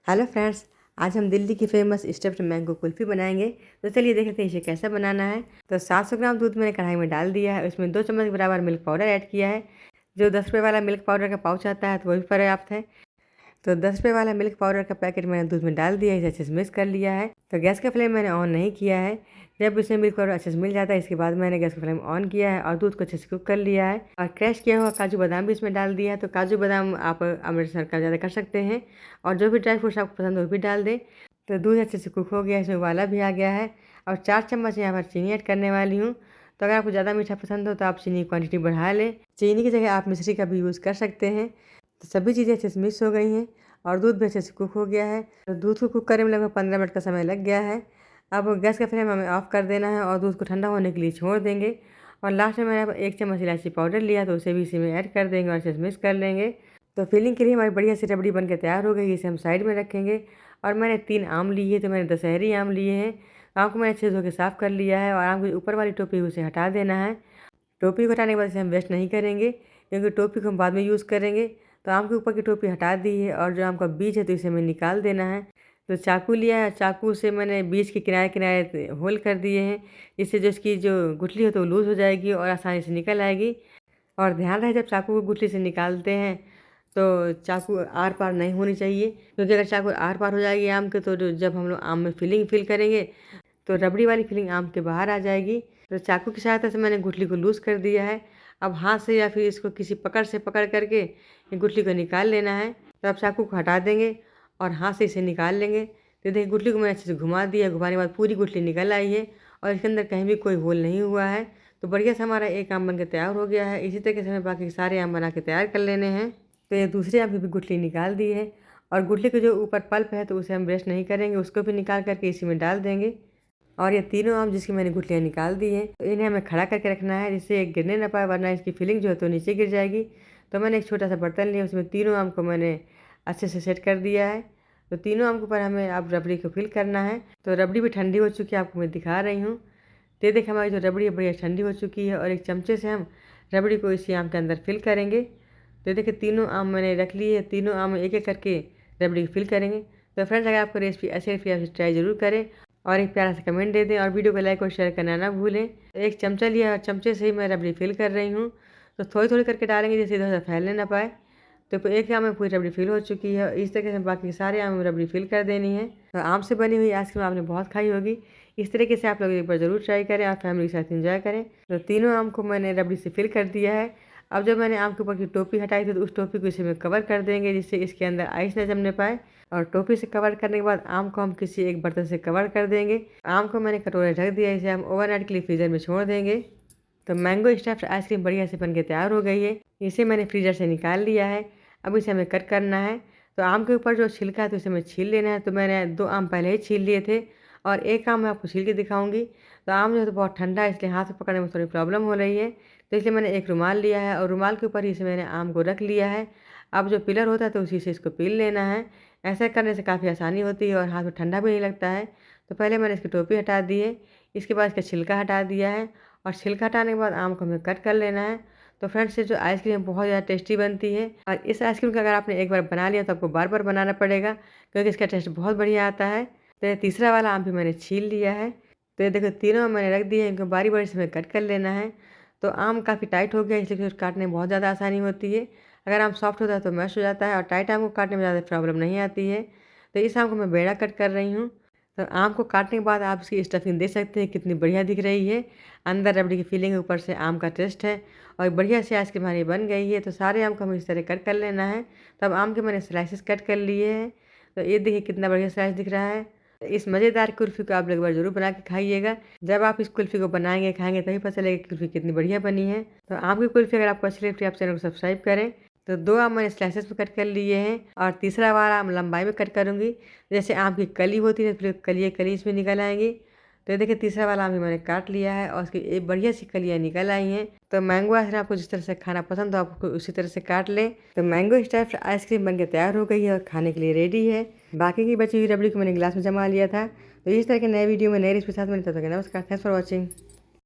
Hello friends, आज हम दिल्ली की फेमस स्टफ्ड मैंगो कुल्फ़ी बनाएंगे। तो चलिए देख लेते हैं इसे कैसा बनाना है। तो 700 ग्राम दूध मैंने कढ़ाई में डाल दिया है। उसमें 2 चम्मच के बराबर मिल्क पाउडर ऐड किया है। जो 10 रुपये वाला मिल्क पाउडर का पाउच आता है तो वो भी पर्याप्त है। तो 10 रुपये वाला मिल्क पाउडर का पैकेट मैंने दूध में डाल दिया है। इसे अच्छे से मिक्स कर लिया है। तो गैस का फ्लेम मैंने ऑन नहीं किया है। जब इसमें मिल्क पाउडर अच्छे से मिल जाता है इसके बाद मैंने गैस का फ्लेम ऑन किया है और दूध को अच्छे से कुक कर लिया है। और क्रश किया हुआ काजू बादाम भी इसमें डाल दिया है। तो काजू बादाम आप अमृतसर का ज़्यादा कर सकते हैं और जो भी ड्राई फ्रूट्स आपको पसंद हो वो भी डाल दें। तो दूध अच्छे से कुक हो गया है, इसमें उबाला भी आ गया है। और 4 चम्मच यहाँ पर चीनी ऐड करने वाली हूँ। तो अगर आपको ज़्यादा मीठा पसंद हो तो आप चीनी की क्वांटिटी बढ़ा लें। चीनी की जगह आप मिश्री का भी यूज़ कर सकते हैं। तो सभी चीज़ें अच्छे से मिक्स हो गई हैं और दूध भी अच्छे से कुक हो गया है। तो दूध को कुक करने में लगभग 15 मिनट का समय लग गया है। अब गैस का फ्लेम हमें ऑफ़ कर देना है और दूध को ठंडा होने के लिए छोड़ देंगे। और लास्ट में मैंने 1 चम्मच इलायची पाउडर लिया तो उसे भी इसी में ऐड कर देंगे और अच्छे से मिक्स कर लेंगे। तो फिलिंग के लिए हमारी बढ़िया सी रबड़ी बन के तैयार हो गई। इसे हम साइड में रखेंगे। और मैंने 3 आम लिए, तो मैंने दशहरी आम लिए हैं। आम को मैंने अच्छे से धो के साफ़ कर लिया है और आम की ऊपर वाली टोपी उसे हटा देना है। टोपी को हटाने के बाद इसे हम वेस्ट नहीं करेंगे क्योंकि टोपी को हम बाद में यूज़ करेंगे। तो आम के ऊपर की टोपी हटा दी है और जो आम का बीज है तो इसे हमें निकाल देना है। तो चाकू लिया है, चाकू से मैंने बीज के किनारे किनारे होल कर दिए हैं, जिससे जो इसकी जो गुठली है तो लूज़ हो जाएगी और आसानी से निकल आएगी। और ध्यान रहे जब चाकू को गुठली से निकालते हैं तो चाकू आर पार नहीं होनी चाहिए, क्योंकि अगर चाकू आर पार हो जाएगी आम के तो जब हम लोग आम में फिल करेंगे तो रबड़ी वाली फिलिंग आम के बाहर आ जाएगी। तो चाकू की सहायता से मैंने गुठली को लूज़ कर दिया है। अब हाथ से या फिर इसको किसी पकड़ से पकड़ करके ये गुठली को निकाल लेना है। तो अब चाकू को हटा देंगे और हाथ से इसे निकाल लेंगे। तो देखिए गुठली को मैंने अच्छे से घुमा दिया। घुमाने के बाद पूरी गुठली निकल आई है और इसके अंदर कहीं भी कोई होल नहीं हुआ है। तो बढ़िया से हमारा एक आम बन के तैयार हो गया है। इसी तरीके से हमें बाकी सारे आम बना के तैयार कर लेने हैं। तो ये दूसरे आम की भी गुठली निकाल दी है और गुठली के जो ऊपर पल्प है तो उसे हम वेस्ट नहीं करेंगे, उसको भी निकाल करके इसी में डाल देंगे। और ये तीनों आम जिसकी मैंने गुठलियाँ निकाल दी हैं तो इन्हें हमें खड़ा करके रखना है, जिससे ये गिरने ना पाए, वरना इसकी फिलिंग जो है तो नीचे गिर जाएगी। तो मैंने एक छोटा सा बर्तन लिया, उसमें तीनों आम को मैंने अच्छे से सेट कर दिया है। तो तीनों आम के ऊपर हमें अब रबड़ी को फिल करना है। तो रबड़ी भी ठंडी हो चुकी है, आपको मैं दिखा रही हूँ। तो ये देखिए हमारी जो रबड़ी है बढ़िया ठंडी हो चुकी है और एक चमचे से हम रबड़ी को इसी आम के अंदर फिल करेंगे। तो देखिए तीनों आम मैंने रख लिए, तीनों आम एक एक करके रबड़ी फिल करेंगे। तो फ्रेंड्स, अगर आपको रेसिपी अच्छी लगती है आप ट्राई ज़रूर करें और एक प्यारा सा कमेंट दे दें और वीडियो को लाइक और शेयर करना ना भूलें। तो एक चमचा लिया और चमचे से ही मैं रबड़ी फिल कर रही हूँ। तो थोड़ी थोड़ी करके डालेंगे जिससे इधर उधर फैलने ना पाए। तो एक आम में पूरी रबड़ी फिल हो चुकी है। इस तरीके से बाकी सारे आम में रबड़ी फिल कर देनी है। तो आम से बनी हुई आइसक्रीम आपने बहुत खाई होगी। इस तरीके से आप लोग एक बार ज़रूर ट्राई करें और फैमिली के साथ एंजॉय करें। तो तीनों आम को मैंने रबड़ी से फिल कर दिया है। अब जब मैंने आम के ऊपर की टोपी हटाई थी तो उस टोपी को इसी में कवर कर देंगे, जिससे इसके अंदर आइस न जमने पाए। और टोपी से कवर करने के बाद आम को हम किसी एक बर्तन से कवर कर देंगे। आम को मैंने कटोरे ढक दिया, इसे हम ओवरनाइट के लिए फ्रीज़र में छोड़ देंगे। तो मैंगो स्टफ्ड आइसक्रीम बढ़िया से बन के तैयार हो गई है। इसे मैंने फ्रीज़र से निकाल लिया है। अब इसे हमें कट करना है। तो आम के ऊपर जो छिलका है तो इसे हमें छील लेना है। तो मैंने 2 आम पहले ही छील लिए थे और एक आम मैं आपको छील के दिखाऊंगी। तो आम जो है तो बहुत ठंडा है, इसलिए हाथ में पकड़ने में थोड़ी प्रॉब्लम हो रही है। तो इसलिए मैंने एक रुमाल लिया है और रुमाल के ऊपर ही इसे मैंने आम को रख लिया है। अब जो पिलर होता है तो उसी से इसको पील लेना है। ऐसा करने से काफ़ी आसानी होती है और हाथ में ठंडा भी नहीं लगता है। तो पहले मैंने इसकी टोपी हटा दी है, इसके बाद इसका छिलका हटा दिया है और छिलका हटाने के बाद आम को हमें कट कर लेना है। तो फ्रेंड्स, ये जो आइसक्रीम बहुत ज़्यादा टेस्टी बनती है और इस आइसक्रीम का अगर आपने एक बार बना लिया तो आपको बार बार बनाना पड़ेगा, क्योंकि इसका टेस्ट बहुत बढ़िया आता है। तो ये तीसरा वाला आम भी मैंने छील लिया है। तो ये देखो तीनों आम मैंने रख दिए हैं, इनको बारी बारी से हमें कट कर लेना है। तो आम काफ़ी टाइट हो गया, इसलिए फिर काटने में बहुत ज़्यादा आसानी होती है। अगर आम सॉफ्ट होता है तो मैश हो जाता है और टाइट आम को काटने में ज़्यादा प्रॉब्लम नहीं आती है। तो इस आम को मैं बेड़ा कट कर रही हूँ। तो आम को काटने के बाद आप इसकी स्टफिंग देख सकते हैं कितनी बढ़िया दिख रही है। अंदर रबड़ी की फीलिंग है, ऊपर से आम का टेस्ट है और बढ़िया से आइसक्रीम हमारी बन गई है। तो सारे आम को हमें इस तरह कट कर लेना है। तब आम के मैंने स्लाइसेस कट कर लिए हैं। तो ये देखिए कितना बढ़िया स्लाइस दिख रहा है। तो इस मज़ेदार कुल्फ़ी को आप लोग एक बार ज़रूर बना के खाइएगा। जब आप इस कुल्फ़ी को बनाएंगे खाएंगे तभी पता चलेगा कि कुल्फ़ी कितनी बढ़िया बनी है। तो आम की कुल्फ़ी अगर आपको अच्छी लगती है आप चैनल को सब्सक्राइब करें। तो 2 आम मैंने स्लाइसेस में कट कर लिए हैं और तीसरा वाला आम लंबाई में कट करूँगी। जैसे आम की कली होती है फिर कली इसमें निकल आएंगी। तो ये देखिए तीसरा वाला आम भी मैंने काट लिया है और उसकी एक बढ़िया सी कलियाँ निकल आई हैं। तो मैंगो आइसक्रीम आपको जिस तरह से खाना पसंद हो आपको उसी तरह से काट लें। तो मैंगो स्टफ्ड आइसक्रीम बन के तैयार हो गई है और खाने के लिए रेडी है। बाकी की बची हुई रबड़ी को मैंने गिलास में जमा लिया था। तो इस तरह के नए वीडियो में नए रेसिपी के साथ मैंने तब तक नमस्कार, थैंक्स फॉर वॉचिंग।